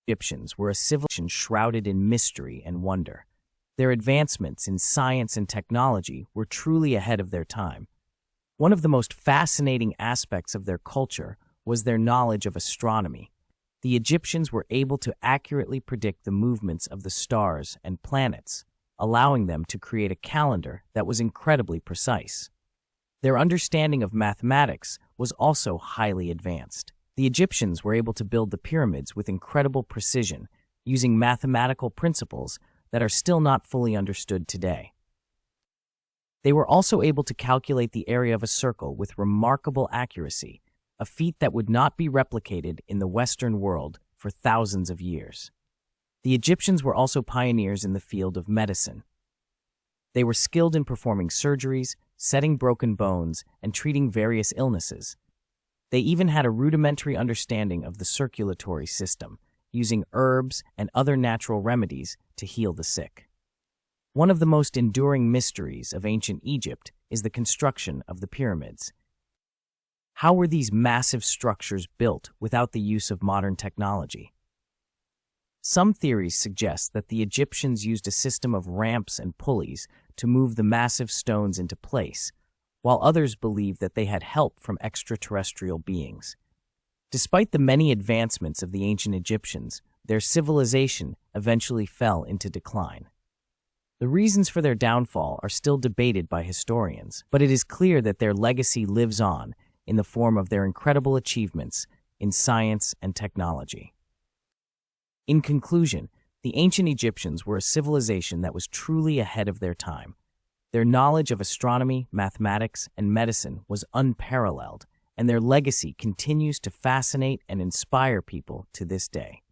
Egyptians were a civilization shrouded in mystery and wonder. Their advancements in science and technology were truly ahead of their time. One of the most fascinating aspects of their culture was their knowledge of astronomy. The Egyptians were able to accurately predict the movements of the stars and planets, allowing them to create a calendar that was incredibly precise. Their understanding of mathematics was also highly advanced. The Egyptians were able to build the pyramids with incredible precision, using mathematical principles that are still not fully understood today. They were also able to calculate the area of a circle with remarkable accuracy, a feat that would not be replicated in the Western world for thousands of years. The Egyptians were also pioneers in the field of medicine. They were skilled in performing surgeries, setting broken bones, and treating various illnesses. They even had a rudimentary understanding of the circulatory system, using herbs and other natural remedies to heal the sick. One of the most enduring mysteries of ancient Egypt is the construction of the pyramids. How were these massive structures built without the use of modern technology? Some theories suggest that the Egyptians used a system of ramps and pulleys to move the massive stones into place, while others believe that they had help from extraterrestrial beings. Despite the many advancements of the ancient Egyptians, their civilization eventually fell into decline. The reasons for their downfall are still debated by historians, but it is clear that their legacy lives on in the form of their incredible achievements in science and technology. In conclusion, the ancient Egyptians were a civilization that was truly ahead of their time. Their knowledge of astronomy, mathematics, and medicine was unparalleled, and their legacy continues to fascinate and inspire people to this day.